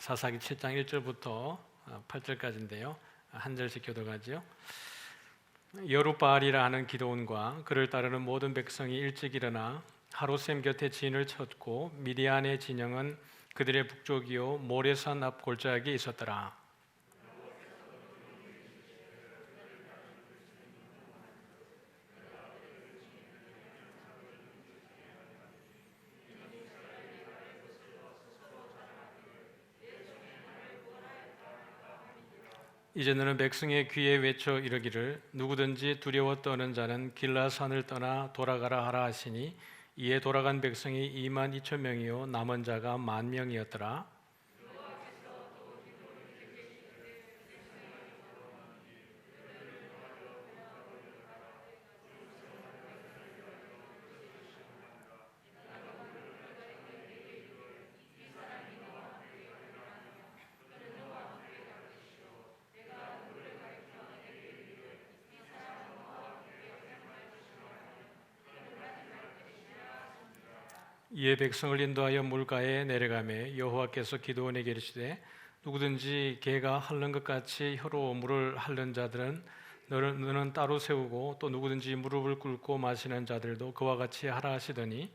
사사기 7장 1절부터 8절까지인데요. 한 절씩 교독하지요. 여룻바알이라 하는 기드온과 그를 따르는 모든 백성이 일찍 일어나 하루셈 곁에 진을 쳤고 미디안의 진영은 그들의 북쪽이요 모레산 앞 골짜기에 있었더라. 이제 너는 백성의 귀에 외쳐 이르기를 누구든지 두려워 떠는 자는 길라산을 떠나 돌아가라 하라 하시니 이에 돌아간 백성이 2만 2천 명이요 남은 자가 1만 명이었더라. 이에 백성을 인도하여 물가에 내려가매 여호와께서 기드온에게 이르시되 누구든지 개가 핥는 것 같이 혀로 물을 핥는 자들은 너는 따로 세우고 또 누구든지 무릎을 꿇고 마시는 자들도 그와 같이 하라 하시더니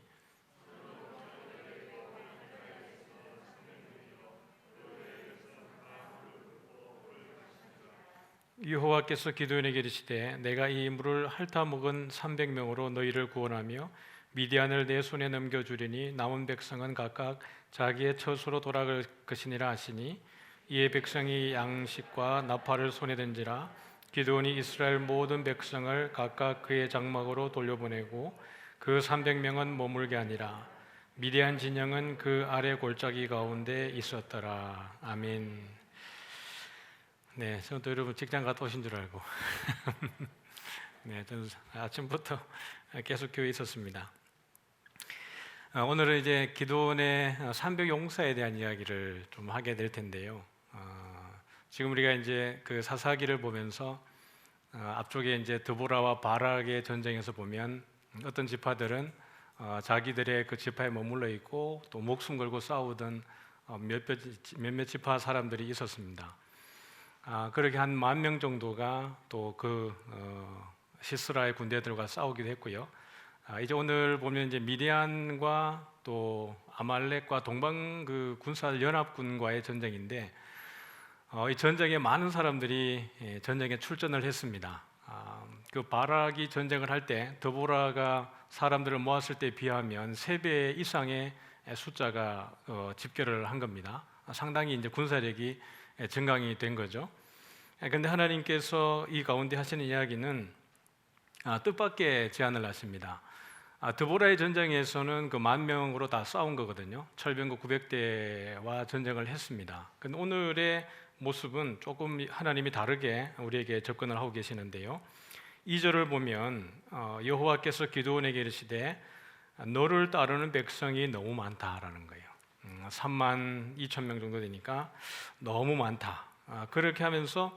여호와께서 기드온에게 이르시되 내가 이 물을 핥아 먹은 300명으로 너희를 구원하며 미디안을 내 손에 넘겨주리니 남은 백성은 각각 자기의 처소로 돌아갈 것이니라 하시니 이에 백성이 양식과 나팔을 손에 든지라 기드온이 이스라엘 모든 백성을 각각 그의 장막으로 돌려보내고 그 300명은 머물게 하니라. 미디안 진영은 그 아래 골짜기 가운데 있었더라. 아멘. 네, 저는 또 여러분 직장 갔다 오신 줄 알고 네, 저는 아침부터 계속 교회에 있었습니다. 오늘은 이제 기드온의 산벽 용사에 대한 이야기를 좀 하게 될 텐데요. 지금 우리가 이제 그 사사기를 보면서 앞쪽에 이제 드보라와 바락의 전쟁에서 보면 어떤 지파들은 자기들의 그 지파에 머물러 있고 또 목숨 걸고 싸우던 몇몇 지파 사람들이 있었습니다. 그렇게 한 1만 명 정도가 또 그 시스라의 군대들과 싸우기도 했고요. 이제 오늘 보면 이제 미디안과 또 아말렉과 동방 그 군사 연합군과의 전쟁인데 이 전쟁에 많은 사람들이 전쟁에 출전을 했습니다. 그 바락이 전쟁을 할 때 드보라가 사람들을 모았을 때에 비하면 3배 이상의 숫자가 집결을 한 겁니다. 상당히 이제 군사력이 증강이 된 거죠. 그런데 하나님께서 이 가운데 하시는 이야기는 뜻밖의 제안을 하십니다. 드보라의 전쟁에서는 그 1만 명으로 다 싸운 거거든요. 철병거 900대와 전쟁을 했습니다. 근데 오늘의 모습은 조금 하나님이 다르게 우리에게 접근을 하고 계시는데요. 2절을 보면 여호와께서 기드온에게 이르시되 너를 따르는 백성이 너무 많다라는 거예요. 3만 2천 명 정도 되니까 너무 많다. 그렇게 하면서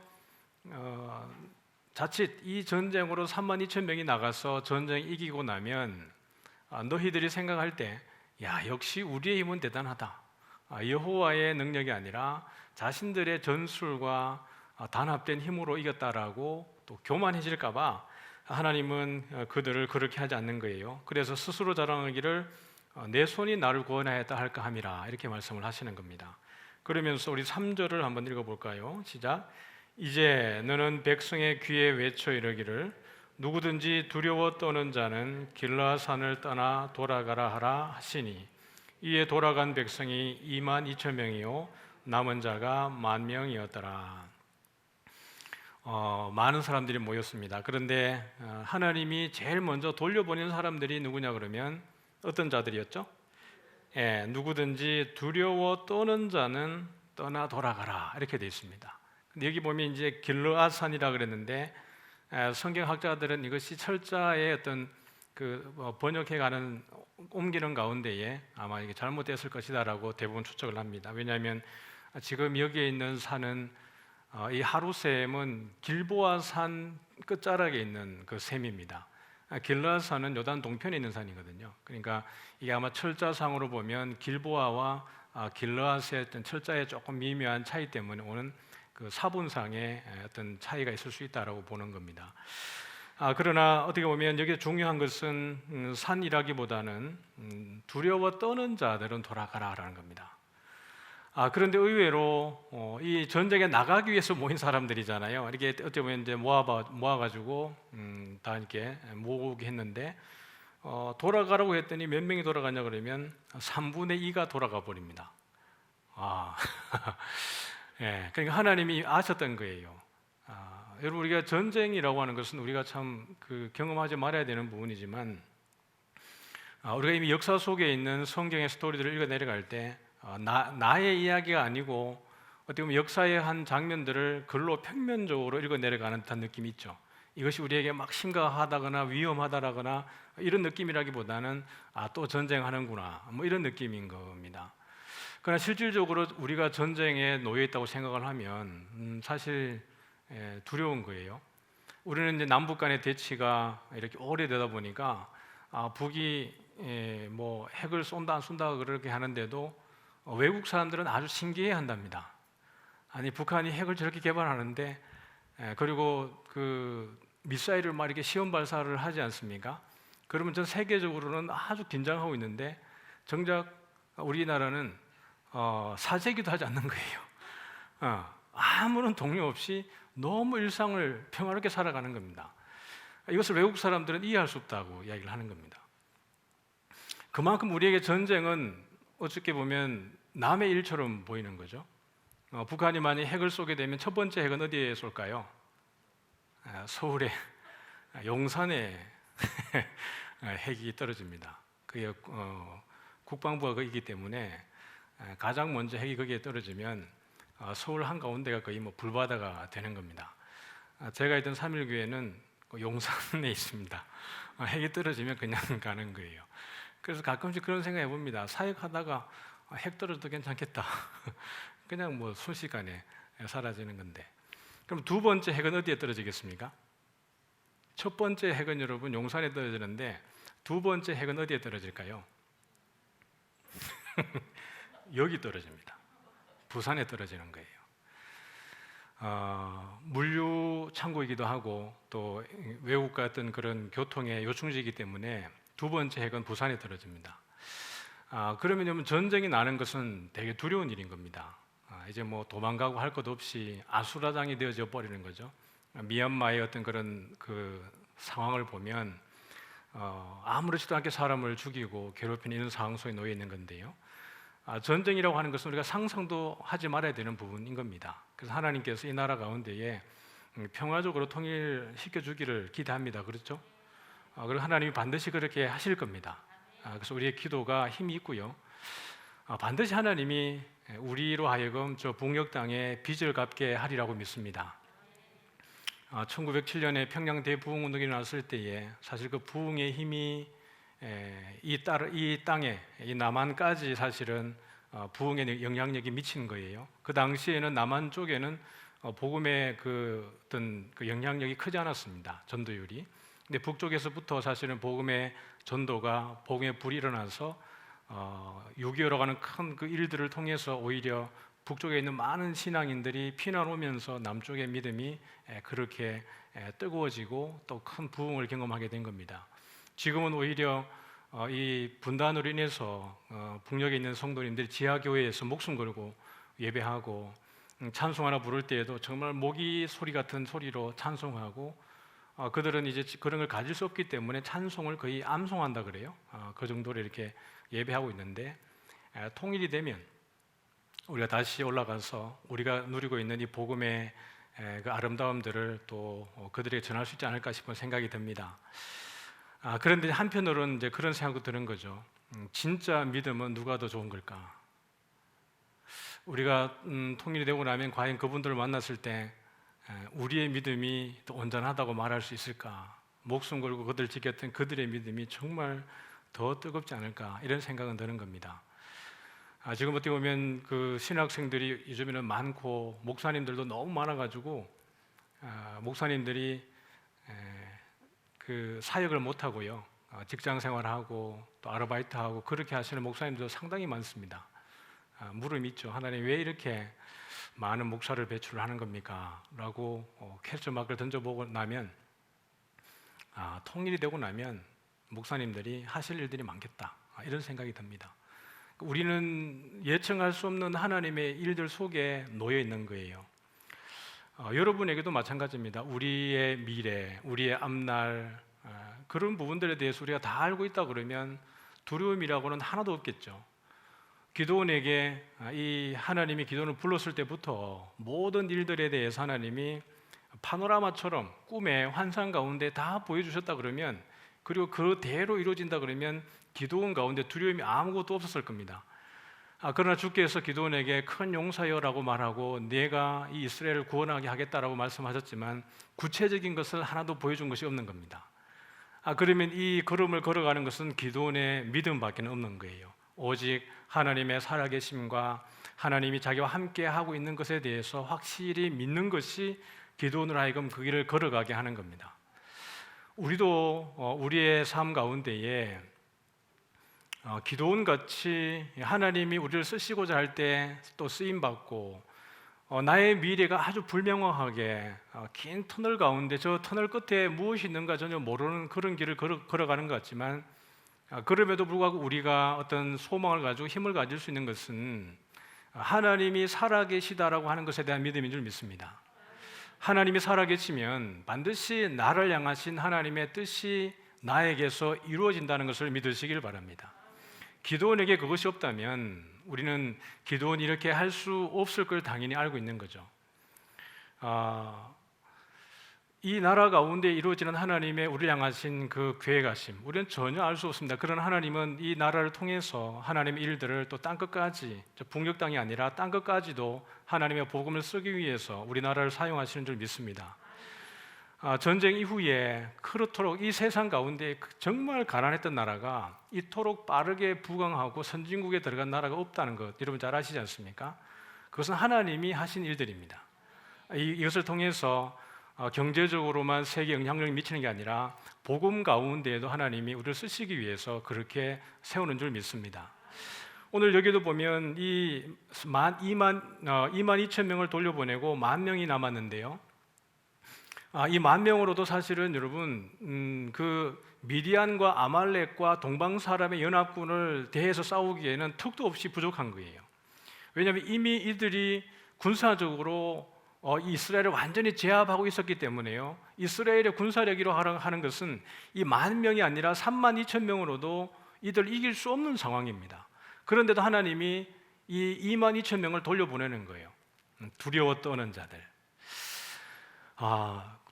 자칫 이 전쟁으로 3만 2천 명이 나가서 전쟁 이기고 나면 너희들이 생각할 때 야, 역시 우리의 힘은 대단하다. 여호와의 능력이 아니라 자신들의 전술과 단합된 힘으로 이겼다라고 또 교만해질까 봐 하나님은 그들을 그렇게 하지 않는 거예요. 그래서 스스로 자랑하기를 내 손이 나를 구원하였다 할까 함이라 이렇게 말씀을 하시는 겁니다. 그러면서 우리 3절을 한번 읽어볼까요? 시작. 이제 너는 백성의 귀에 외쳐 이르기를 누구든지 두려워 떠는 자는 길라산을 떠나 돌아가라 하라 하시니 이에 돌아간 백성이 2만 2천 명이요 남은 자가 1만 명이었더라. 많은 사람들이 모였습니다. 그런데 하나님이 제일 먼저 돌려보낸 사람들이 누구냐 그러면 어떤 자들이었죠? 누구든지 두려워 떠는 자는 떠나 돌아가라 이렇게 되어 있습니다. 근데 여기 보면 이제 길르앗산이라 그랬는데 성경학자들은 이것이 철자의 어떤 그 번역해가는 옮기는 가운데에 아마 이게 잘못됐을 것이다라고 대부분 추측을 합니다. 왜냐하면 지금 여기에 있는 산은 이 하루셈은 길보아 산 끝자락에 있는 그 셈입니다. 길르앗산은 요단 동편에 있는 산이거든요. 그러니까 이게 아마 철자상으로 보면 길보아와 길르앗의 어떤 철자의 조금 미묘한 차이 때문에 오는 그 사본상의 어떤 차이가 있을 수 있다라고 보는 겁니다. 그러나 어떻게 보면 여기 중요한 것은 산이라기보다는 두려워 떠는 자들은 돌아가라라는 겁니다. 그런데 의외로 이 전쟁에 나가기 위해서 모인 사람들이잖아요. 이렇게 어떻게 보면 이제 모아가지고 다 이렇게 모으게 했는데 돌아가라고 했더니 몇 명이 돌아가냐 그러면 3분의 2가 돌아가 버립니다. 예, 그러니까 하나님이 아셨던 거예요. 여러분 우리가 전쟁이라고 하는 것은 우리가 참 경험하지 말아야 되는 부분이지만 우리가 이미 역사 속에 있는 성경의 스토리들을 읽어 내려갈 때 나의 이야기가 아니고 어떻게 보면 역사의 한 장면들을 글로 평면적으로 읽어 내려가는 듯한 느낌이 있죠. 이것이 우리에게 막 심각하다거나 위험하다거나 이런 느낌이라기보다는 또 전쟁하는구나 뭐 이런 느낌인 겁니다. 그러나 실질적으로 우리가 전쟁에 놓여 있다고 생각을 하면 사실 두려운 거예요. 우리는 이제 남북 간의 대치가 이렇게 오래되다 보니까 북이 뭐 핵을 쏜다 안 쏜다 그렇게 하는데도 외국 사람들은 아주 신기해 한답니다. 아니 북한이 핵을 저렇게 개발하는데 그리고 그 미사일을 막 이렇게 시험 발사를 하지 않습니까? 그러면 전 세계적으로는 아주 긴장하고 있는데 정작 우리나라는 사재기도 하지 않는 거예요. 아무런 동요 없이 너무 일상을 평화롭게 살아가는 겁니다. 이것을 외국 사람들은 이해할 수 없다고 이야기를 하는 겁니다. 그만큼 우리에게 전쟁은 어떻게 보면 남의 일처럼 보이는 거죠. 북한이 만약 핵을 쏘게 되면 첫 번째 핵은 어디에 쏠까요? 서울에 용산에 핵이 떨어집니다. 그게 국방부가 거기기 때문에 가장 먼저 핵이 거기에 떨어지면 서울 한가운데가 거의 뭐 불바다가 되는 겁니다. 제가 있던 3.1교회는 용산에 있습니다. 핵이 떨어지면 그냥 가는 거예요. 그래서 가끔씩 그런 생각 해봅니다. 사역하다가 핵 떨어져도 괜찮겠다. 그냥 뭐 순식간에 사라지는 건데. 그럼 두 번째 핵은 어디에 떨어지겠습니까? 첫 번째 핵은 여러분 용산에 떨어지는데 두 번째 핵은 어디에 떨어질까요? 여기 떨어집니다. 부산에 떨어지는 거예요. 물류 창고이기도 하고 또 외국과 어떤 그런 교통의 요충지이기 때문에 두 번째 핵은 부산에 떨어집니다. 그러면 전쟁이 나는 것은 되게 두려운 일인 겁니다. 이제 뭐 도망가고 할 것 없이 아수라장이 되어져 버리는 거죠. 미얀마의 어떤 그런 그 상황을 보면 아무렇지도 않게 사람을 죽이고 괴롭히는 이런 상황 속에 놓여 있는 건데요. 전쟁이라고 하는 것은 우리가 상상도 하지 말아야 되는 부분인 겁니다. 그래서 하나님께서 이 나라 가운데에 평화적으로 통일시켜 주기를 기대합니다. 그렇죠? 그리고 하나님이 반드시 그렇게 하실 겁니다. 그래서 우리의 기도가 힘이 있고요. 반드시 하나님이 우리로 하여금 저 북녘 땅에 빚을 갚게 하리라고 믿습니다. 1907년에 평양 대부흥운동이 일어났을 때에 사실 그 부흥의 힘이 이 땅에 이 남한까지 사실은 부흥의 영향력이 미친 거예요. 그 당시에는 남한 쪽에는 복음의 그 어떤 그 영향력이 크지 않았습니다. 전도율이. 근데 북쪽에서부터 사실은 복음의 전도가 복음의 불이 일어나서 6.25라고 하는 큰 그 일들을 통해서 오히려 북쪽에 있는 많은 신앙인들이 피난 오면서 남쪽의 믿음이 그렇게 뜨거워지고 또 큰 부흥을 경험하게 된 겁니다. 지금은 오히려 이 분단으로 인해서 북녘에 있는 성도님들이 지하교회에서 목숨 걸고 예배하고 찬송 하나 부를 때에도 정말 모기 소리 같은 소리로 찬송하고 그들은 이제 그런 걸 가질 수 없기 때문에 찬송을 거의 암송한다 그래요. 그 정도로 이렇게 예배하고 있는데 통일이 되면 우리가 다시 올라가서 우리가 누리고 있는 이 복음의 그 아름다움들을 또 그들에게 전할 수 있지 않을까 싶은 생각이 듭니다. 그런데 한편으로는 이제 그런 생각도 드는 거죠. 진짜 믿음은 누가 더 좋은 걸까? 우리가 통일이 되고 나면 과연 그분들을 만났을 때 우리의 믿음이 더 온전하다고 말할 수 있을까? 목숨 걸고 그들 지켰던 그들의 믿음이 정말 더 뜨겁지 않을까? 이런 생각은 드는 겁니다. 지금 어떻게 보면 그 신학생들이 요즘에는 많고 목사님들도 너무 많아가지고 목사님들이 그 사역을 못 하고요, 직장 생활하고 또 아르바이트하고 그렇게 하시는 목사님들도 상당히 많습니다. 물음이 있죠. 하나님 왜 이렇게 많은 목사를 배출하는 겁니까? 라고 퀘스천 마크를 던져보고 나면 통일이 되고 나면 목사님들이 하실 일들이 많겠다, 이런 생각이 듭니다. 우리는 예측할 수 없는 하나님의 일들 속에 놓여 있는 거예요. 여러분에게도 마찬가지입니다. 우리의 미래, 우리의 앞날, 그런 부분들에 대해서 우리가 다 알고 있다 그러면 두려움이라고는 하나도 없겠죠. 기드온에게 이 하나님이 기드온을 불렀을 때부터 모든 일들에 대해서 하나님이 파노라마처럼 꿈의 환상 가운데 다 보여주셨다 그러면, 그리고 그대로 이루어진다 그러면 기드온 가운데 두려움이 아무것도 없었을 겁니다. 그러나 주께서 기드온에게 큰 용사여라고 말하고 내가 이 이스라엘을 구원하게 하겠다라고 말씀하셨지만 구체적인 것을 하나도 보여준 것이 없는 겁니다. 그러면 이 걸음을 걸어가는 것은 기드온의 믿음밖에 없는 거예요. 오직 하나님의 살아계심과 하나님이 자기와 함께 하고 있는 것에 대해서 확실히 믿는 것이 기드온으로 하여금 그 길을 걸어가게 하는 겁니다. 우리도 우리의 삶 가운데에 기드온같이 하나님이 우리를 쓰시고자 할 때 또 쓰임받고 나의 미래가 아주 불명확하게 긴 터널 가운데 저 터널 끝에 무엇이 있는가 전혀 모르는 그런 길을 걸어가는 것 같지만, 그럼에도 불구하고 우리가 어떤 소망을 가지고 힘을 가질 수 있는 것은 하나님이 살아계시다라고 하는 것에 대한 믿음인 줄 믿습니다. 하나님이 살아계시면 반드시 나를 향하신 하나님의 뜻이 나에게서 이루어진다는 것을 믿으시길 바랍니다. 기드온에게 그것이 없다면 우리는 기드온이 이렇게 할 수 없을 걸 당연히 알고 있는 거죠. 이 나라 가운데 이루어지는 하나님의 우리를 향하신 그 계획하심, 우리는 전혀 알 수 없습니다. 그러나 하나님은 이 나라를 통해서 하나님의 일들을 또 땅끝까지, 북녘 땅이 아니라 땅끝까지도 하나님의 복음을 쓰기 위해서 우리나라를 사용하시는 줄 믿습니다. 전쟁 이후에 그렇도록 이 세상 가운데 정말 가난했던 나라가 이토록 빠르게 부강하고 선진국에 들어간 나라가 없다는 것 여러분 잘 아시지 않습니까? 그것은 하나님이 하신 일들입니다. 이것을 통해서 경제적으로만 세계 영향력을 미치는 게 아니라 복음 가운데에도 하나님이 우리를 쓰시기 위해서 그렇게 세우는 줄 믿습니다. 오늘 여기도 보면 이 2만 2천 명을 돌려보내고 10,000명이 남았는데요. 이 10,000명으로도 사실은 여러분 그 미디안과 아말렉과 동방 사람의 연합군을 대해서 싸우기에는 턱도 없이 부족한 거예요. 왜냐하면 이미 이들이 군사적으로 이스라엘을 완전히 제압하고 있었기 때문에요. 이스라엘의 군사력으로 하는 것은 이 10,000명이 아니라 32,000명으로도 이들 이길 수 없는 상황입니다. 그런데도 하나님이 이 22,000명을 돌려보내는 거예요. 두려워 떠는 자들.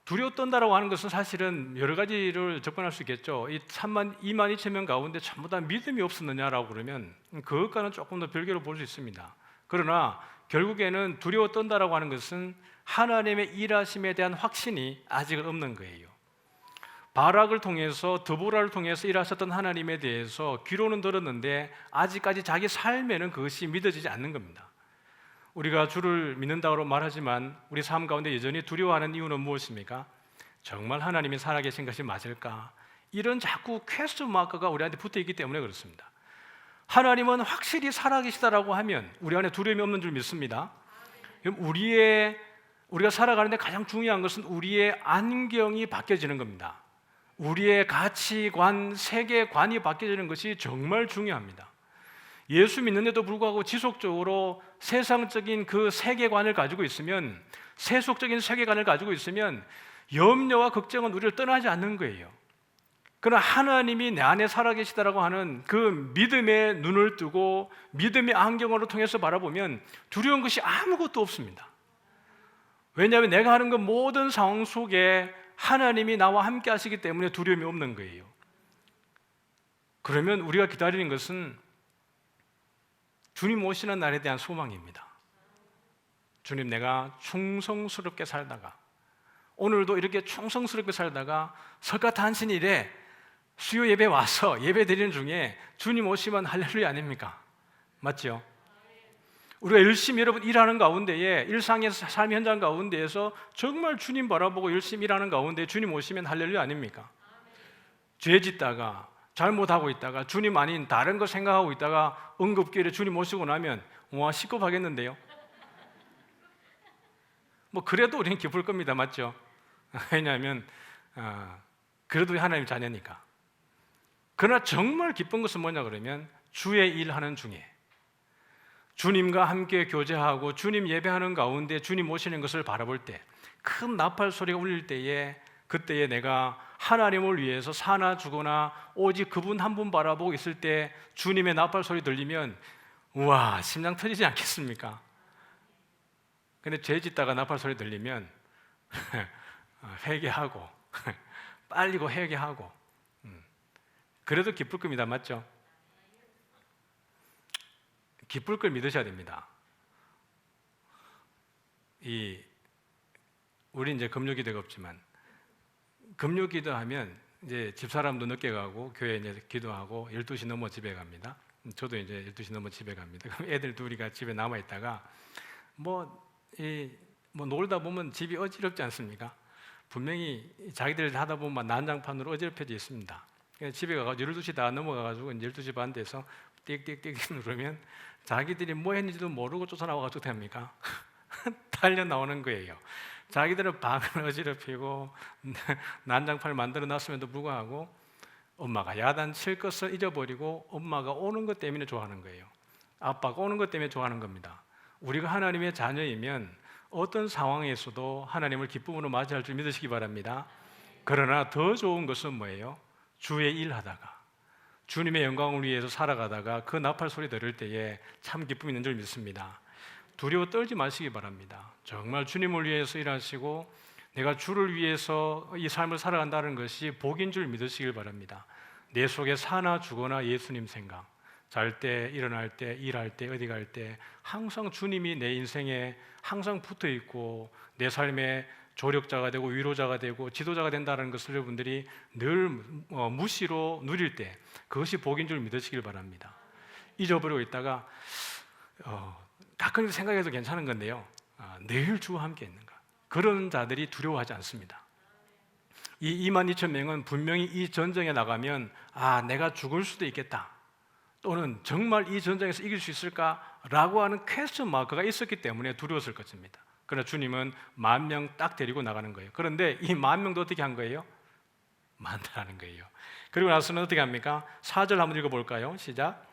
두려워 떤다라고 하는 것은 사실은 여러 가지를 접근할 수 있겠죠. 이 22,000명 가운데 전부 다 믿음이 없었느냐라고 그러면 그것과는 조금 더 별개로 볼 수 있습니다. 그러나 결국에는 두려워 떤다라고 하는 것은 하나님의 일하심에 대한 확신이 아직은 없는 거예요. 바락을 통해서 드보라를 통해서 일하셨던 하나님에 대해서 귀로는 들었는데 아직까지 자기 삶에는 그것이 믿어지지 않는 겁니다. 우리가 주를 믿는다고 말하지만 우리 삶 가운데 여전히 두려워하는 이유는 무엇입니까? 정말 하나님이 살아계신 것이 맞을까? 이런 자꾸 퀘스천 마크가 우리한테 붙어있기 때문에 그렇습니다. 하나님은 확실히 살아계시다라고 하면 우리 안에 두려움이 없는 줄 믿습니다. 우리가 살아가는데 가장 중요한 것은 우리의 안경이 바뀌어지는 겁니다. 우리의 가치관, 세계관이 바뀌어지는 것이 정말 중요합니다. 예수 믿는데도 불구하고 지속적으로 세상적인 그 세계관을 가지고 있으면, 세속적인 세계관을 가지고 있으면 염려와 걱정은 우리를 떠나지 않는 거예요. 그러나 하나님이 내 안에 살아계시다라고 하는 그 믿음의 눈을 뜨고 믿음의 안경으로 통해서 바라보면 두려운 것이 아무것도 없습니다. 왜냐하면 내가 하는 그 모든 상황 속에 하나님이 나와 함께 하시기 때문에 두려움이 없는 거예요. 그러면 우리가 기다리는 것은 주님 오시는 날에 대한 소망입니다. 주님, 내가 충성스럽게 살다가, 오늘도 이렇게 충성스럽게 살다가 석가탄신일에 수요 예배 와서 예배 드리는 중에 주님 오시면 할렐루야 아닙니까? 맞죠? 우리가 열심히 여러분 일하는 가운데에, 일상의 삶 현장 가운데에서 정말 주님 바라보고 열심히 일하는 가운데 주님 오시면 할렐루야 아닙니까? 죄 짓다가 잘못하고 있다가 주님 아닌 다른 거 생각하고 있다가 응급기일에 주님 오시고 나면 와, 시급하겠는데요. 뭐 그래도 우리는 기쁠 겁니다, 맞죠? 왜냐하면 그래도 하나님 자녀니까. 그러나 정말 기쁜 것은 뭐냐 그러면 주의 일하는 중에 주님과 함께 교제하고 주님 예배하는 가운데 주님 오시는 것을 바라볼 때 큰 나팔 소리가 울릴 때에 그때에 내가 하나님을 위해서 사나 죽거나 오직 그분 한 분 바라보고 있을 때 주님의 나팔 소리 들리면 우와, 심장 터지지 않겠습니까? 근데 죄 짓다가 나팔 소리 들리면 회개하고 빨리고 회개하고 그래도 기쁠 겁니다, 맞죠? 기쁠 걸 믿으셔야 됩니다. 우리 이제 금요기도가 없지만 금요기도 하면 이제 집사람도 늦게 가고 교회 이제 기도하고 12시 넘어 집에 갑니다. 저도 이제 12시 넘어 집에 갑니다. 그럼 애들 둘이가 집에 남아 있다가 뭐 놀다 보면 집이 어지럽지 않습니까? 분명히 자기들 하다 보면 난장판으로 어지럽혀져 있습니다. 집에 가가지고 12시 다 넘어가가지고 12시 반 돼서 띡띡띡 누르면 자기들이 뭐 했는지도 모르고 쫓아나와가지고 됩니까? 달려 나오는 거예요. 자기들은 방을 어지럽히고 난장판을 만들어 놨음에도 불구하고 엄마가 야단칠 것을 잊어버리고 엄마가 오는 것 때문에 좋아하는 거예요. 아빠가 오는 것 때문에 좋아하는 겁니다. 우리가 하나님의 자녀이면 어떤 상황에서도 하나님을 기쁨으로 맞이할 줄 믿으시기 바랍니다. 그러나 더 좋은 것은 뭐예요? 주의 일하다가 주님의 영광을 위해서 살아가다가 그 나팔 소리 들을 때에 참 기쁨이 있는 줄 믿습니다. 두려워 떨지 마시기 바랍니다. 정말 주님을 위해서 일하시고 내가 주를 위해서 이 삶을 살아간다는 것이 복인 줄 믿으시길 바랍니다. 내 속에 사나 죽거나 예수님 생각, 잘 때, 일어날 때, 일할 때, 어디 갈 때 항상 주님이 내 인생에 항상 붙어 있고 내 삶의 조력자가 되고 위로자가 되고 지도자가 된다는 것을 여러분들이 늘 무시로 누릴 때 그것이 복인 줄 믿으시길 바랍니다. 잊어버리고 있다가 가끔 생각해도 괜찮은 건데요, 늘 주와 함께 있는가, 그런 자들이 두려워하지 않습니다. 이 22,000명은 분명히 이 전쟁에 나가면 내가 죽을 수도 있겠다, 또는 정말 이 전쟁에서 이길 수 있을까라고 하는 퀘스천 마크가 있었기 때문에 두려웠을 것입니다. 그러나 주님은 10,000명 딱 데리고 나가는 거예요. 그런데 이 10,000명도 어떻게 한 거예요? 많다는 거예요. 그리고 나서는 어떻게 합니까? 4절 한번 읽어볼까요? 시작.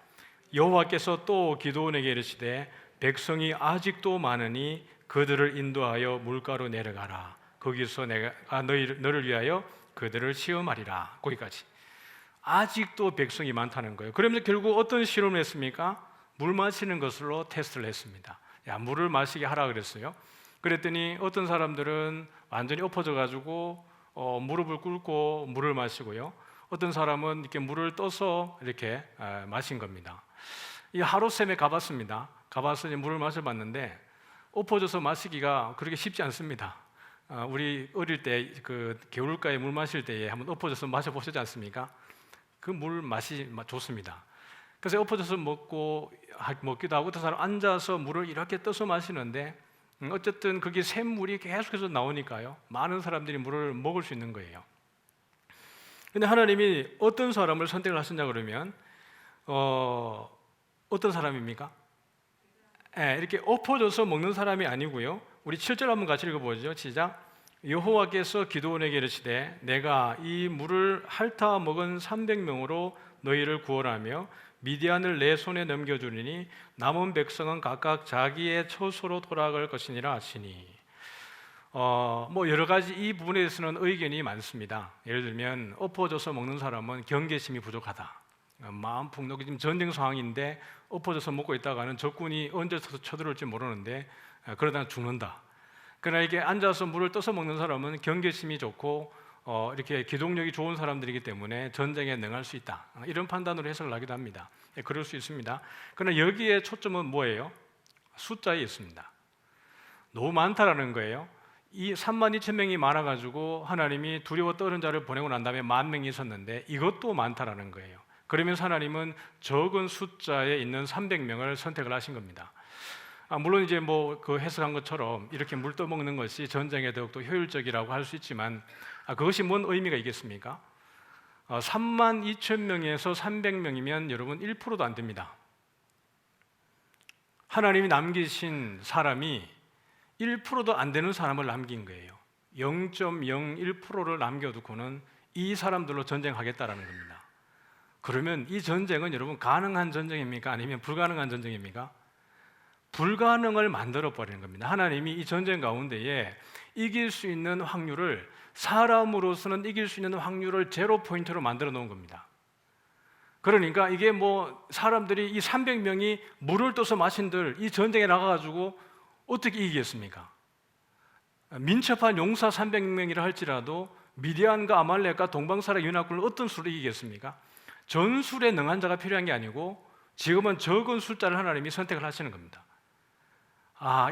여호와께서 또 기드온에게 이르시되 백성이 아직도 많으니 그들을 인도하여 물가로 내려가라. 거기서 내가 너를 위하여 그들을 시험하리라. 거기까지. 아직도 백성이 많다는 거예요. 그러면서 결국 어떤 실험을 했습니까? 물 마시는 것으로 테스트를 했습니다. 물을 마시게 하라 그랬어요. 그랬더니 어떤 사람들은 완전히 엎어져 가지고 무릎을 꿇고 물을 마시고요. 어떤 사람은 이렇게 물을 떠서 이렇게 마신 겁니다. 이 하루샘에 가봤습니다. 가봐서 물을 마셔봤는데 엎어져서 마시기가 그렇게 쉽지 않습니다. 우리 어릴 때 그 개울가에 물 마실 때에 한번 엎어져서 마셔보셨지 않습니까? 그 물 맛이 좋습니다. 그래서 엎어져서 먹기도 하고, 어떤 사람 앉아서 물을 이렇게 떠서 마시는데 어쨌든 그게 샘물이 계속해서 나오니까요, 많은 사람들이 물을 먹을 수 있는 거예요. 근데 하나님이 어떤 사람을 선택을 하셨냐 그러면 어떤 사람입니까? 이렇게 엎어져서 먹는 사람이 아니고요. 우리 7절 한번 같이 읽어보죠. 시작. 여호와께서 기드온에게 이르시되 내가 이 물을 핥아 먹은 300명으로 너희를 구원하며 미디안을 내 손에 넘겨주리니 남은 백성은 각각 자기의 처소로 돌아갈 것이니라 하시니. 여러 가지 이 부분에 대해서는 의견이 많습니다. 예를 들면 엎어져서 먹는 사람은 경계심이 부족하다. 마음 폭력이 지금 전쟁 상황인데 엎어져서 먹고 있다가는 적군이 언제 쳐들어올지 모르는데 그러다 죽는다. 그러나 이게 앉아서 물을 떠서 먹는 사람은 경계심이 좋고 이렇게 기동력이 좋은 사람들이기 때문에 전쟁에 능할 수 있다. 이런 판단으로 해석을 하기도 합니다. 그럴 수 있습니다. 그러나 여기에 초점은 뭐예요? 숫자에 있습니다. 너무 많다라는 거예요. 이 32,000명이 많아가지고 하나님이 두려워 떠는 자를 보내고 난 다음에 10,000명이 있었는데 이것도 많다라는 거예요. 그러면서 하나님은 적은 숫자에 있는 300명을 선택을 하신 겁니다. 물론 이제 그 해석한 것처럼 이렇게 물 떠먹는 것이 전쟁에 더욱더 효율적이라고 할 수 있지만 그것이 뭔 의미가 있겠습니까? 32,000명에서 300명이면 여러분 1%도 안 됩니다. 하나님이 남기신 사람이 1%도 안 되는 사람을 남긴 거예요. 0.01%를 남겨두고는 이 사람들로 전쟁하겠다라는 겁니다. 그러면 이 전쟁은 여러분 가능한 전쟁입니까? 아니면 불가능한 전쟁입니까? 불가능을 만들어 버리는 겁니다. 하나님이 이 전쟁 가운데에 이길 수 있는 확률을, 사람으로서는 이길 수 있는 확률을 제로 포인트로 만들어 놓은 겁니다. 그러니까 이게 뭐 사람들이 이 300명이 물을 떠서 마신들 이 전쟁에 나가가지고 어떻게 이기겠습니까? 민첩한 용사 300명이라 할지라도 미디안과 아말렉과 동방사라 연합군을 어떤 수로 이기겠습니까? 전술에 능한 자가 필요한 게 아니고 지금은 적은 숫자를 하나님이 선택을 하시는 겁니다.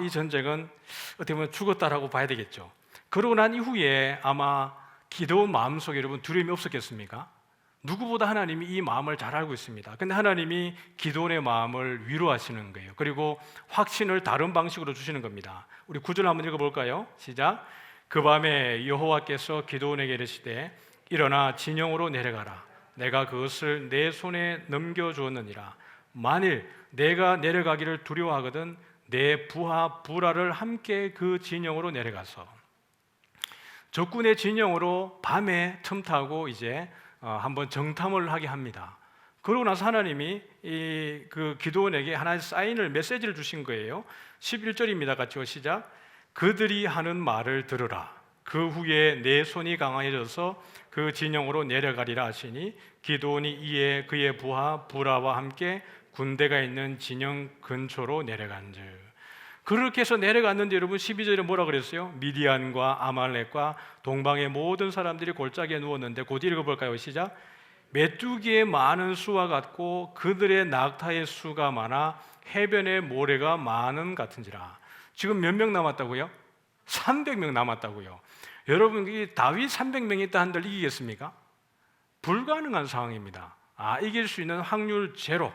이 전쟁은 어떻게 보면 죽었다라고 봐야 되겠죠. 그러고 난 이후에 아마 기도원 마음속에 여러분 두려움이 없었겠습니까? 누구보다 하나님이 이 마음을 잘 알고 있습니다. 근데 하나님이 기도원의 마음을 위로하시는 거예요. 그리고 확신을 다른 방식으로 주시는 겁니다. 우리 9절 한번 읽어볼까요? 시작. 그 밤에 여호와께서 기도원에게 이르시되 일어나 진영으로 내려가라. 내가 그것을 내 손에 넘겨주었느니라. 만일 내가 내려가기를 두려워하거든 내 부하 부라를 함께 그 진영으로 내려가서 적군의 진영으로 밤에 틈타고 이제 한번 정탐을 하게 합니다. 그러고 나서 하나님이 그 기도원에게 하나의 사인을, 메시지를 주신 거예요. 11절입니다. 같이 시작. 그들이 하는 말을 들으라. 그 후에 내 손이 강해져서 그 진영으로 내려가리라 하시니 기도원이 이에 그의 부하 부라와 함께 군대가 있는 진영 근처로 내려간즉. 그렇게 해서 내려갔는데 여러분 12절에 뭐라 그랬어요? 미디안과 아말렉과 동방의 모든 사람들이 골짜기에 누웠는데 곧 읽어볼까요? 시작. 메뚜기의 많은 수와 같고 그들의 낙타의 수가 많아 해변의 모래가 많은 같은지라. 지금 몇 명 남았다고요? 300명 남았다고요. 여러분 이 다윗 300명이 있다 한들 이기겠습니까? 불가능한 상황입니다. 이길 수 있는 확률 제로.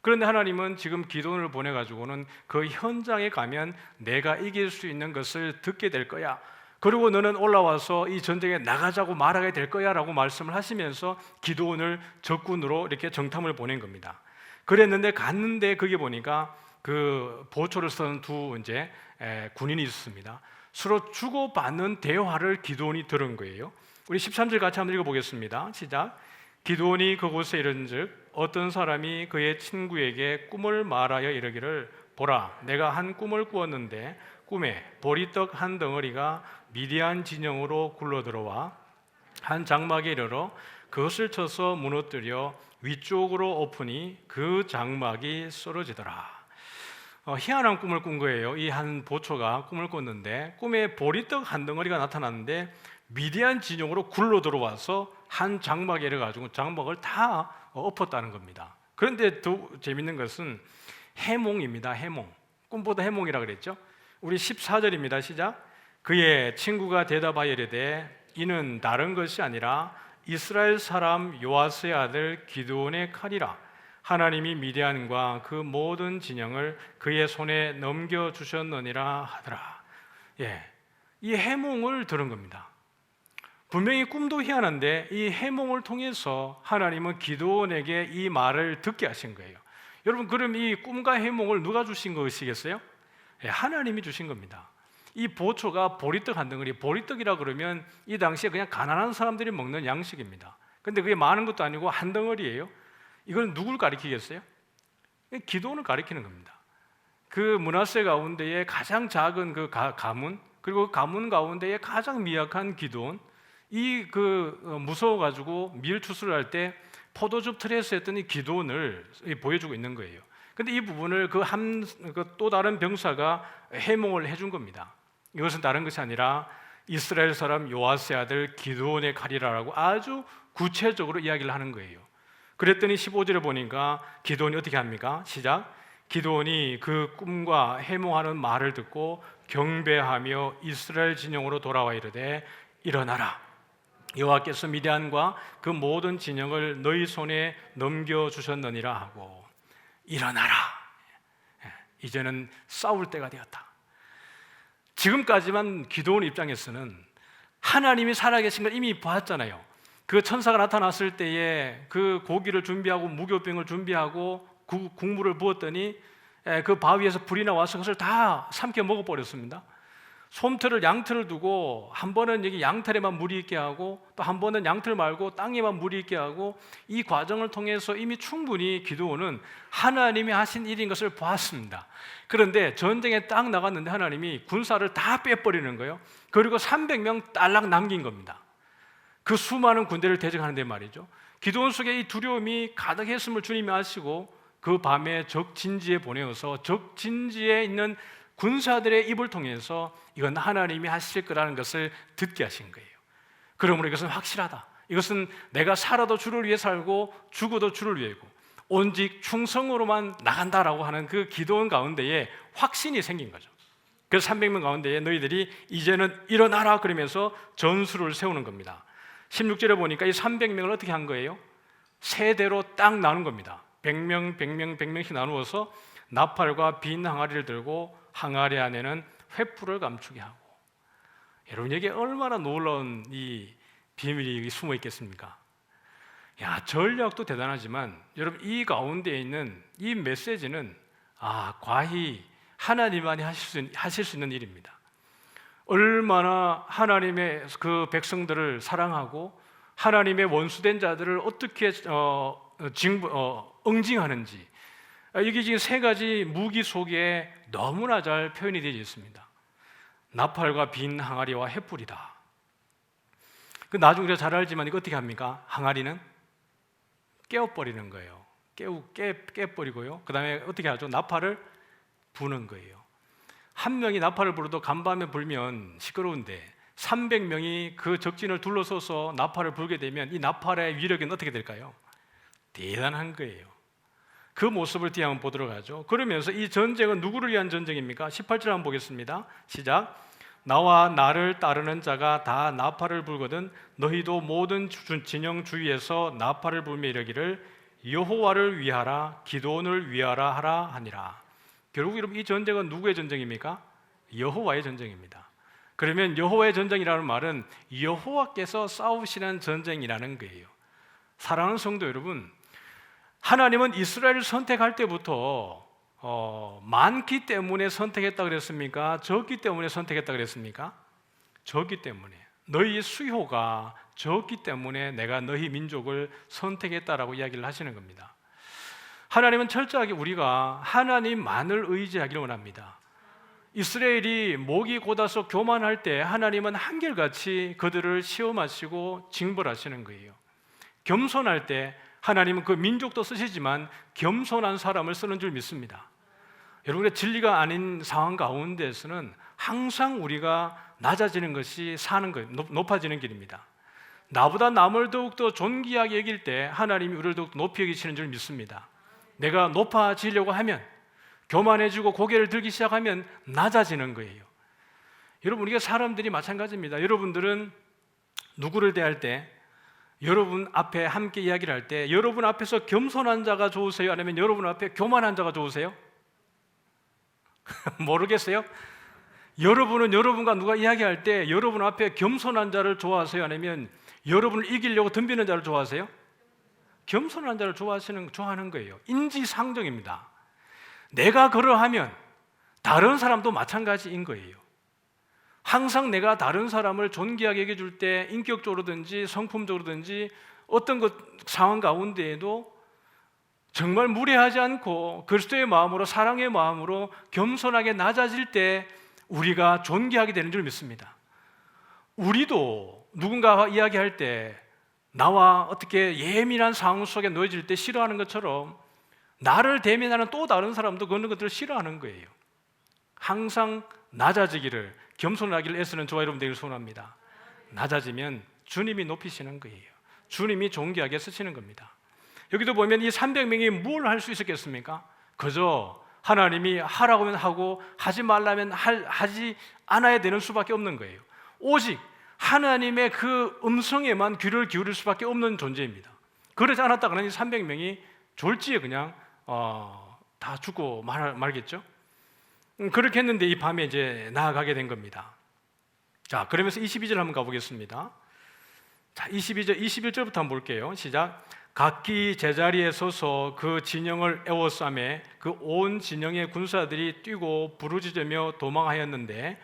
그런데 하나님은 지금 기도원을 보내가지고는 그 현장에 가면 내가 이길 수 있는 것을 듣게 될 거야. 그리고 너는 올라와서 이 전쟁에 나가자고 말하게 될 거야 라고 말씀을 하시면서 기도원을 적군으로 이렇게 정탐을 보낸 겁니다. 그랬는데 갔는데 거기 보니까 그 보초를 쓰는 두 이제 군인이 있었습니다. 서로 주고받는 대화를 기도원이 들은 거예요. 우리 13절 같이 한번 읽어보겠습니다. 시작. 기도원이 그곳에 이른즉 어떤 사람이 그의 친구에게 꿈을 말하여 이르기를 보라 내가 한 꿈을 꾸었는데 꿈에 보리떡 한 덩어리가 미디안 진영으로 굴러들어와 한 장막에 이르러 그것을 쳐서 무너뜨려 위쪽으로 엎으니 그 장막이 쓰러지더라. 희한한 꿈을 꾼 거예요. 이 한 보초가 꿈을 꿨는데 꿈에 보리떡 한 덩어리가 나타났는데 미디안 진영으로 굴러 들어와서 한 장막에 이래가지고 장막을 다 엎었다는 겁니다. 그런데 더 재밌는 것은 해몽입니다. 해몽. 꿈보다 해몽이라 그랬죠. 우리 14절입니다. 시작. 그의 친구가 대답하여 이르되 이는 다른 것이 아니라 이스라엘 사람 요아스의 아들 기드온의 칼이라. 하나님이 미디안과 그 모든 진영을 그의 손에 넘겨주셨느니라 하더라. 이 해몽을 들은 겁니다. 분명히 꿈도 희한한데 이 해몽을 통해서 하나님은 기드온에게 이 말을 듣게 하신 거예요. 여러분 그럼 이 꿈과 해몽을 누가 주신 것이겠어요? 하나님이 주신 겁니다. 이 보초가 보리떡 한 덩어리, 보리떡이라 그러면 이 당시에 그냥 가난한 사람들이 먹는 양식입니다. 근데 그게 많은 것도 아니고 한 덩어리예요. 이건 누굴 가리키겠어요? 기드온을 가리키는 겁니다. 그 므낫세 가운데에 가장 작은 그 가문, 그리고 가문 가운데에 가장 미약한 기드온, 무서워가지고 밀투수를 할 때 포도즙 틀에서 했던 이 기드온을 보여주고 있는 거예요. 근데 이 부분을 또 다른 병사가 해몽을 해준 겁니다. 이것은 다른 것이 아니라 이스라엘 사람 요아스의 아들 기드온의 칼이라고 아주 구체적으로 이야기를 하는 거예요. 그랬더니 15절에 보니까 기드온이 어떻게 합니까? 시작. 기드온이 그 꿈과 해몽하는 말을 듣고 경배하며 이스라엘 진영으로 돌아와 이르되 일어나라. 여호와께서 미디안과 그 모든 진영을 너희 손에 넘겨주셨느니라 하고 일어나라. 이제는 싸울 때가 되었다. 지금까지만 기드온 입장에서는 하나님이 살아계신 걸 이미 봤잖아요. 그 천사가 나타났을 때에 그 고기를 준비하고 무교병을 준비하고 국물을 부었더니 그 바위에서 불이 나와서 그것을 다 삼켜 먹어버렸습니다. 솜털을 양털을 두고 한 번은 여기 양털에만 물이 있게 하고 또 한 번은 양털 말고 땅에만 물이 있게 하고 이 과정을 통해서 이미 충분히 기드온은 하나님이 하신 일인 것을 보았습니다. 그런데 전쟁에 딱 나갔는데 하나님이 군사를 다 빼버리는 거예요. 그리고 300명 딸랑 남긴 겁니다. 그 수많은 군대를 대적하는데 말이죠. 기드온 속에 이 두려움이 가득했음을 주님이 아시고 그 밤에 적 진지에 보내어서 적 진지에 있는 군사들의 입을 통해서 이건 하나님이 하실 거라는 것을 듣게 하신 거예요. 그러므로 이것은 확실하다. 이것은 내가 살아도 주를 위해 살고 죽어도 주를 위해고 온직 충성으로만 나간다라고 하는 그 기도원 가운데에 확신이 생긴 거죠. 그래서 300명 가운데에 너희들이 이제는 일어나라 그러면서 전술을 세우는 겁니다. 16절에 보니까 이 300명을 어떻게 한 거예요? 세대로 딱 나눈 겁니다. 100명, 100명, 100명씩 나누어서 나팔과 빈 항아리를 들고 항아리 안에는 횃불을 감추게 하고. 여러분, 여기에 얼마나 놀라운 이 비밀이 숨어 있겠습니까? 야, 전략도 대단하지만 여러분, 이 가운데에 있는 이 메시지는 과히 하나님만이 하실 수 있는 일입니다. 얼마나 하나님의 그 백성들을 사랑하고 하나님의 원수된 자들을 어떻게 응징하는지, 여기 지금 세 가지 무기 속에 너무나 잘 표현이 되어 있습니다. 나팔과 빈 항아리와 횃불이다. 그 나중에 우리가 잘 알지만 이거 어떻게 합니까? 항아리는 깨어버리는 거예요. 깨버리고요. 그 다음에 어떻게 하죠? 나팔을 부는 거예요. 한 명이 나팔을 불어도 간밤에 불면 시끄러운데 300명이 그 적진을 둘러서서 나팔을 불게 되면 이 나팔의 위력은 어떻게 될까요? 대단한 거예요. 그 모습을 뒤에 한번 보도록 하죠. 그러면서 이 전쟁은 누구를 위한 전쟁입니까? 18절 한번 보겠습니다. 시작. 나와 나를 따르는 자가 다 나팔을 불거든 너희도 모든 진영 주위에서 나팔을 불며 이르기를 여호와를 위하라 기드온을 위하라 하라 하니라. 결국 여러분, 이 전쟁은 누구의 전쟁입니까? 여호와의 전쟁입니다. 그러면 여호와의 전쟁이라는 말은 여호와께서 싸우시는 전쟁이라는 거예요. 사랑하는 성도 여러분, 하나님은 이스라엘을 선택할 때부터 많기 때문에 선택했다 그랬습니까? 적기 때문에 선택했다 그랬습니까? 적기 때문에. 너희 수효가 적기 때문에 내가 너희 민족을 선택했다라고 이야기를 하시는 겁니다. 하나님은 철저하게 우리가 하나님만을 의지하기를 원합니다. 이스라엘이 목이 곧아서 교만할 때 하나님은 한결같이 그들을 시험하시고 징벌하시는 거예요. 겸손할 때 하나님은 그 민족도 쓰시지만 겸손한 사람을 쓰는 줄 믿습니다. 여러분의 진리가 아닌 상황 가운데에서는 항상 우리가 낮아지는 것이 사는 거예요. 높아지는 길입니다. 나보다 남을 더욱더 존귀하게 여길 때 하나님이 우리를 더욱 높이 여기시는 줄 믿습니다. 내가 높아지려고 하면, 교만해지고 고개를 들기 시작하면 낮아지는 거예요. 여러분, 우리가 사람들이 마찬가지입니다. 여러분들은 누구를 대할 때, 여러분 앞에 함께 이야기를 할 때 여러분 앞에서 겸손한 자가 좋으세요? 아니면 여러분 앞에 교만한 자가 좋으세요? 모르겠어요? 여러분은 여러분과 누가 이야기할 때 여러분 앞에 겸손한 자를 좋아하세요? 아니면 여러분을 이기려고 덤비는 자를 좋아하세요? 겸손한 자를 좋아하는 거예요. 인지상정입니다. 내가 그러하면 다른 사람도 마찬가지인 거예요. 항상 내가 다른 사람을 존귀하게 여겨줄 때 인격적으로든지 성품적으로든지 어떤 상황 가운데에도 정말 무례하지 않고 그리스도의 마음으로, 사랑의 마음으로 겸손하게 낮아질 때 우리가 존귀하게 되는 줄 믿습니다. 우리도 누군가와 이야기할 때 나와 어떻게 예민한 상황 속에 놓여질 때 싫어하는 것처럼 나를 대면하는 또 다른 사람도 그런 것들을 싫어하는 거예요. 항상 낮아지기를, 겸손하기를 애쓰는 저와 여러분 되기를 소원합니다. 낮아지면 주님이 높이시는 거예요. 주님이 존귀하게 쓰시는 겁니다. 여기도 보면 이 300명이 뭘 할 수 있었겠습니까? 그저 하나님이 하라고 하면 하고 하지 말라면 하지 않아야 되는 수밖에 없는 거예요. 오직 하나님의 그 음성에만 귀를 기울일 수밖에 없는 존재입니다. 그러지 않았다가는 이 300명이 졸지에 그냥 다 죽고 말겠죠. 그렇게 했는데 이 밤에 이제 나아가게 된 겁니다. 자, 그러면서 22절 한번 가보겠습니다. 자, 21절부터 한번 볼게요. 시작. 각기 제자리에 서서 그 진영을 에워싸매 그 온 진영의 군사들이 뛰고 부르짖으며 도망하였는데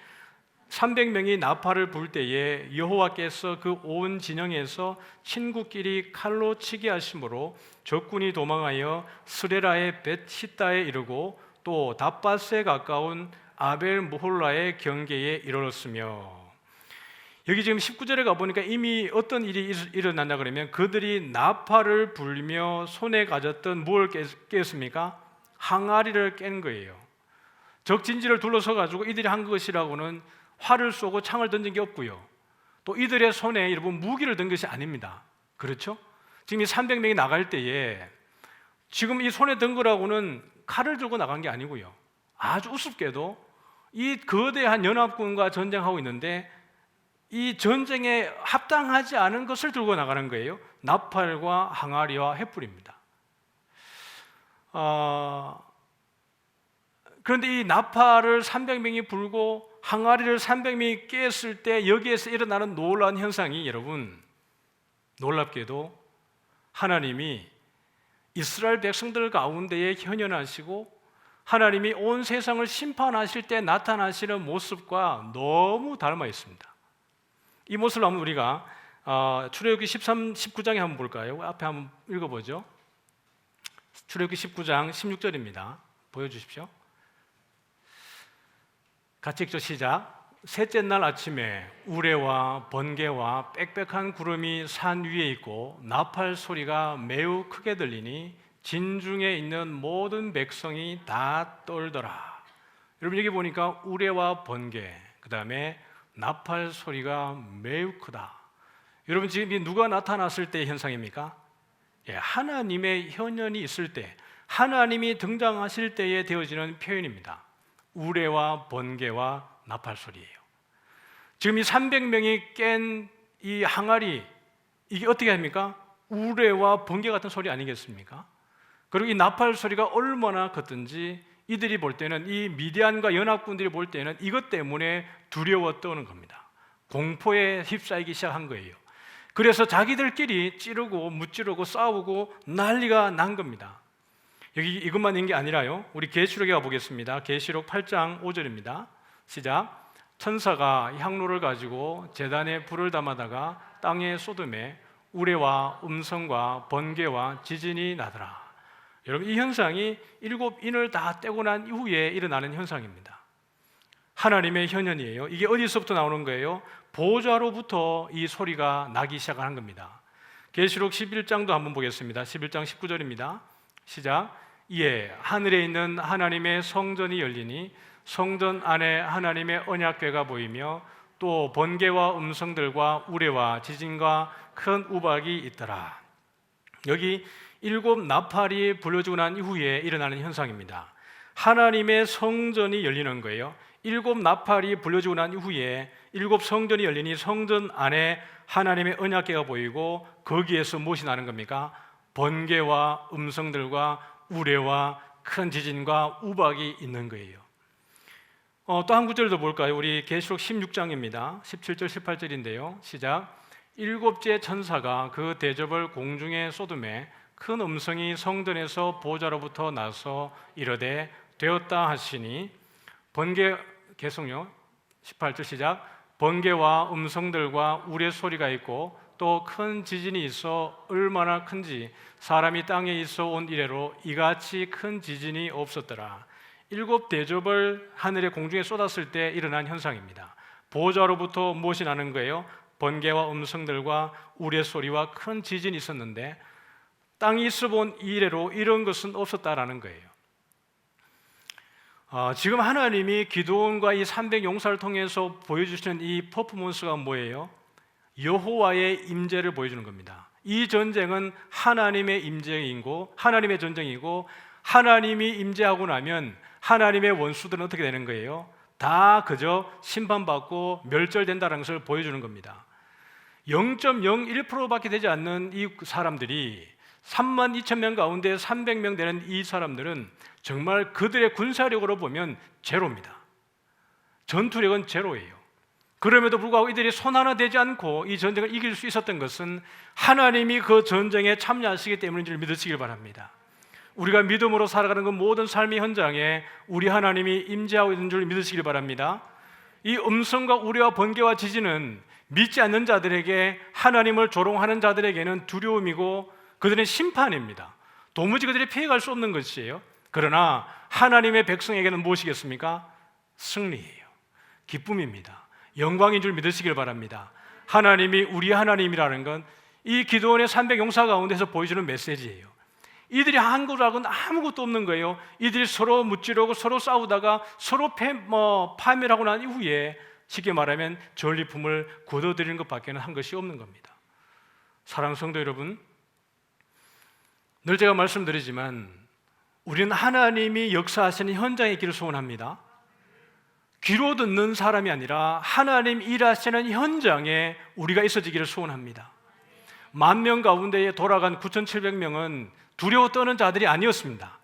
300명이 나팔을 불 때에 여호와께서 그 온 진영에서 친구끼리 칼로 치게 하심으로 적군이 도망하여 스레라의 벳시다에 이르고 또 답바스에 가까운 아벨 모홀라의 경계에 이르렀으며. 여기 지금 19절에 가보니까 이미 어떤 일이 일어났냐 그러면 그들이 나팔을 불며 손에 가졌던 무엇을 깼습니까? 항아리를 깬 거예요. 적진지를 둘러서 가지고 이들이 한 것이라고는 활을 쏘고 창을 던진 게 없고요, 또 이들의 손에 여러분 무기를 든 것이 아닙니다. 그렇죠? 지금 이 300명이 나갈 때에 지금 이 손에 든 거라고는 칼을 들고 나간 게 아니고요, 아주 우습게도 이 거대한 연합군과 전쟁하고 있는데 이 전쟁에 합당하지 않은 것을 들고 나가는 거예요. 나팔과 항아리와 횃불입니다. 그런데 이 나팔을 300명이 불고 항아리를 300명이 깼을 때 여기에서 일어나는 놀라운 현상이, 여러분, 놀랍게도 하나님이 이스라엘 백성들 가운데에 현현하시고 하나님이 온 세상을 심판하실 때 나타나시는 모습과 너무 닮아 있습니다. 이 모습을 한번 우리가 출애굽기 13, 19장에 한번 볼까요? 앞에 한번 읽어보죠. 출애굽기 19장 16절입니다. 보여주십시오. 같이 읽죠. 시작. 셋째 날 아침에 우레와 번개와 빽빽한 구름이 산 위에 있고 나팔 소리가 매우 크게 들리니 진중에 있는 모든 백성이 다 떨더라. 여러분, 여기 보니까 우레와 번개, 그 다음에 나팔 소리가 매우 크다. 여러분, 지금 이 누가 나타났을 때의 현상입니까? 하나님의 현현이 있을 때, 하나님이 등장하실 때에 되어지는 표현입니다. 우레와 번개와 나팔 소리예요. 지금 이 300명이 깬 이 항아리, 이게 어떻게 합니까? 우레와 번개 같은 소리 아니겠습니까? 그리고 이 나팔 소리가 얼마나 컸든지 이들이 볼 때는, 이 미디안과 연합군들이 볼 때는 이것 때문에 두려워 떠는 겁니다. 공포에 휩싸이기 시작한 거예요. 그래서 자기들끼리 찌르고 무찌르고 싸우고 난리가 난 겁니다. 여기 이것만 있는 게 아니라요, 우리 계시록에 가보겠습니다. 계시록 8장 5절입니다. 시작. 천사가 향로를 가지고 제단에 불을 담아다가 땅에 쏟음에 우레와 음성과 번개와 지진이 나더라. 여러분, 이 현상이 7인을 다 떼고 난 이후에 일어나는 현상입니다. 하나님의 현현이에요. 이게 어디서부터 나오는 거예요? 보좌로부터 이 소리가 나기 시작한 겁니다. 계시록 11장도 한번 보겠습니다. 11장 19절입니다. 시작. 이에 하늘에 있는 하나님의 성전이 열리니 성전 안에 하나님의 언약궤가 보이며 또 번개와 음성들과 우레와 지진과 큰 우박이 있더라. 여기 7 나팔이 불려지고 난 이후에 일어나는 현상입니다. 하나님의 성전이 열리는 거예요. 7 나팔이 불려지고 난 이후에 7 성전이 열리니 성전 안에 하나님의 언약궤가 보이고 거기에서 무엇이 나는 겁니까? 번개와 음성들과 우레와 큰 지진과 우박이 있는 거예요. 또 한 구절 더 볼까요? 우리 계시록 16장입니다. 17절 18절인데요. 시작. 7째 천사가 그 대접을 공중에 쏟음에 큰 음성이 성전에서 보좌로부터 나서 이르되 되었다 하시니 번개, 계속요. 18절 시작. 번개와 음성들과 우레 소리가 있고 또 큰 지진이 있어 얼마나 큰지 사람이 땅에 있어 온 이래로 이같이 큰 지진이 없었더라. 7 대접을 하늘의 공중에 쏟았을 때 일어난 현상입니다. 보좌로부터 무엇이 나는 거예요? 번개와 음성들과 우레 소리와 큰 지진이 있었는데 땅이 있어 본 이래로 이런 것은 없었다라는 거예요. 지금 하나님이 기드온과 이 300 용사를 통해서 보여주시는 이 퍼포먼스가 뭐예요? 여호와의 임재를 보여주는 겁니다. 이 전쟁은 하나님의 임재이고 하나님의 전쟁이고, 하나님이 임재하고 나면 하나님의 원수들은 어떻게 되는 거예요? 다 그저 심판받고 멸절된다는 것을 보여주는 겁니다. 0.01%밖에 되지 않는 이 사람들이 32,000명 가운데 300명 되는 이 사람들은 정말 그들의 군사력으로 보면 제로입니다. 전투력은 제로예요. 그럼에도 불구하고 이들이 손 하나 대지 않고 이 전쟁을 이길 수 있었던 것은 하나님이 그 전쟁에 참여하시기 때문인 줄 믿으시길 바랍니다. 우리가 믿음으로 살아가는 그 모든 삶의 현장에 우리 하나님이 임재하고 있는 줄 믿으시길 바랍니다. 이 음성과 우려와 번개와 지진은 믿지 않는 자들에게, 하나님을 조롱하는 자들에게는 두려움이고 그들은 심판입니다. 도무지 그들이 피해갈 수 없는 것이에요. 그러나 하나님의 백성에게는 무엇이겠습니까? 승리예요. 기쁨입니다. 영광인 줄 믿으시길 바랍니다. 하나님이 우리 하나님이라는 건 이 기드온의 300용사 가운데서 보여주는 메시지예요. 이들이 한 거라고는 아무것도 없는 거예요. 이들이 서로 무찌르고 서로 싸우다가 서로 파멸하고 난 이후에 쉽게 말하면 전리품을 거둬들이는 것밖에는 한 것이 없는 겁니다. 사랑하는 성도 여러분, 늘 제가 말씀드리지만 우리는 하나님이 역사하시는 현장에 있기를 소원합니다. 귀로 듣는 사람이 아니라 하나님 일하시는 현장에 우리가 있어지기를 소원합니다. 10,000명 가운데에 돌아간 9,700명은 두려워 떠는 자들이 아니었습니다.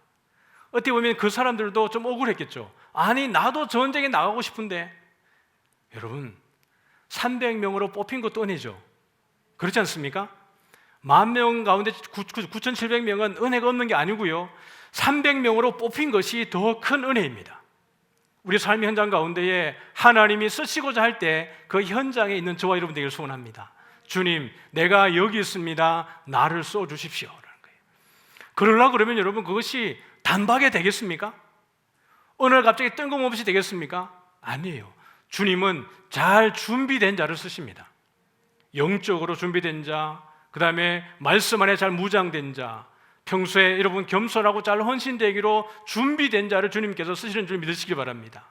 어떻게 보면 그 사람들도 좀 억울했겠죠. 아니, 나도 전쟁에 나가고 싶은데. 여러분, 300명으로 뽑힌 것도 은혜죠. 그렇지 않습니까? 10,000명 가운데 9,700명은 은혜가 없는 게 아니고요, 300명으로 뽑힌 것이 더 큰 은혜입니다. 우리 삶의 현장 가운데에 하나님이 쓰시고자 할 때 그 현장에 있는 저와 여러분 되기를 소원합니다. 주님, 내가 여기 있습니다. 나를 써주십시오. 그러려고 그러면 여러분, 그것이 단박에 되겠습니까? 오늘 갑자기 뜬금없이 되겠습니까? 아니에요. 주님은 잘 준비된 자를 쓰십니다. 영적으로 준비된 자, 그 다음에 말씀 안에 잘 무장된 자, 평소에 여러분 겸손하고 잘 헌신되기로 준비된 자를 주님께서 쓰시는 줄 믿으시기 바랍니다.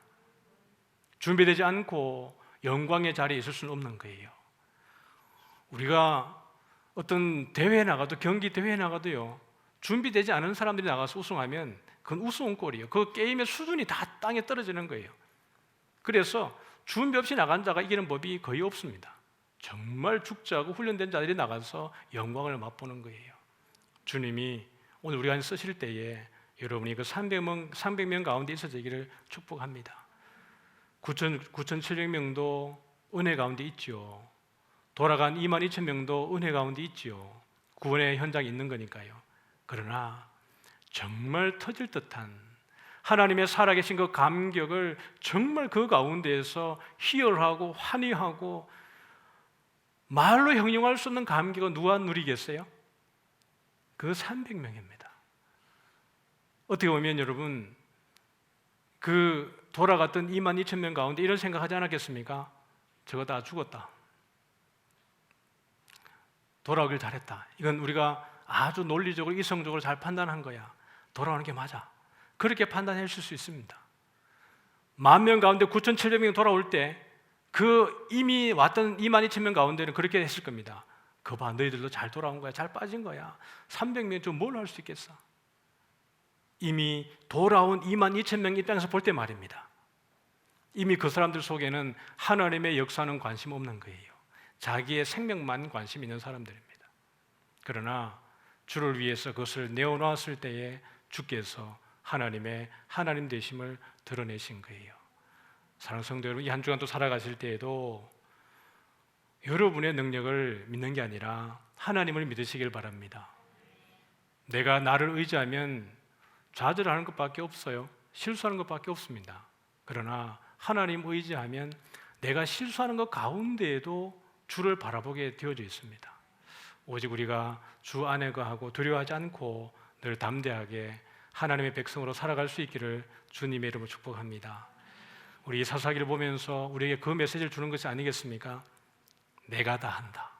준비되지 않고 영광의 자리에 있을 수는 없는 거예요. 우리가 어떤 대회에 나가도, 경기 대회에 나가도요, 준비되지 않은 사람들이 나가서 우승하면 그건 우스운 꼴이에요. 그 게임의 수준이 다 땅에 떨어지는 거예요. 그래서 준비 없이 나간 자가 이기는 법이 거의 없습니다. 정말 죽자고 훈련된 자들이 나가서 영광을 맛보는 거예요. 주님이 오늘 우리가 쓰실 때에 여러분이 그 300명 가운데 있어지기를 축복합니다. 9,700명도 은혜 가운데 있죠. 돌아간 22,000명도 은혜 가운데 있죠. 구원의 현장에 있는 거니까요. 그러나 정말 터질 듯한 하나님의 살아계신 그 감격을 정말 그 가운데에서 희열하고 환희하고 말로 형용할 수 없는 감격을 누가 누리겠어요? 그 300명입니다. 어떻게 보면 여러분, 그 돌아갔던 22,000명 가운데 이런 생각하지 않았겠습니까? 저거 다 죽었다. 돌아오길 잘했다. 이건 우리가 아주 논리적으로 이성적으로 잘 판단한 거야. 돌아오는 게 맞아. 그렇게 판단했을 수 있습니다. 10,000명 가운데 9,700명이 돌아올 때 그 이미 왔던 22,000명 가운데는 그렇게 했을 겁니다. 그봐, 너희들도 잘 돌아온 거야. 잘 빠진 거야. 300명 좀 뭘 할 수 있겠어? 이미 돌아온 22,000명 입장에서 볼 때 말입니다. 이미 그 사람들 속에는 하나님의 역사는 관심 없는 거예요. 자기의 생명만 관심 있는 사람들입니다. 그러나 주를 위해서 그것을 내어놓았을 때에 주께서 하나님의 하나님 되심을 드러내신 거예요. 사랑하는 성도 여러분, 이 한 주간 또 살아가실 때에도 여러분의 능력을 믿는 게 아니라 하나님을 믿으시길 바랍니다. 내가 나를 의지하면 좌절하는 것밖에 없어요. 실수하는 것밖에 없습니다. 그러나 하나님 의지하면 내가 실수하는 것 가운데에도 주를 바라보게 되어져 있습니다. 오직 우리가 주 안에 거하고 두려워하지 않고 늘 담대하게 하나님의 백성으로 살아갈 수 있기를 주님의 이름으로 축복합니다. 우리 사사기를 보면서 우리에게 그 메시지를 주는 것이 아니겠습니까? 내가 다 한다.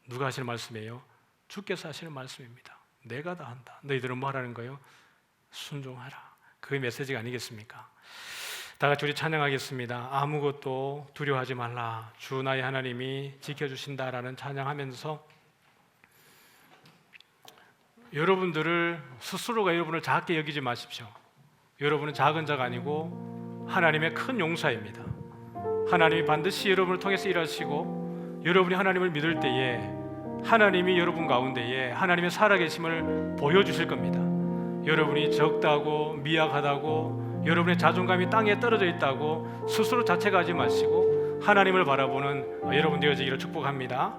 누가 하시는 말씀이에요? 주께서 하시는 말씀입니다. 내가 다 한다. 너희들은 뭐 하라는 거예요? 순종하라. 그게 메시지가 아니겠습니까? 다 같이 우리 찬양하겠습니다. 아무것도 두려워하지 말라. 주 나의 하나님이 지켜주신다라는 찬양하면서 여러분들을 스스로가 여러분을 작게 여기지 마십시오. 여러분은 작은 자가 아니고 하나님의 큰 용사입니다. 하나님이 반드시 여러분을 통해서 일하시고 여러분이 하나님을 믿을 때에 하나님이 여러분 가운데에 하나님의 살아계심을 보여주실 겁니다. 여러분이 적다고 미약하다고 여러분의 자존감이 땅에 떨어져 있다고 스스로 자책하지 마시고 하나님을 바라보는 여러분 되어지기를 축복합니다.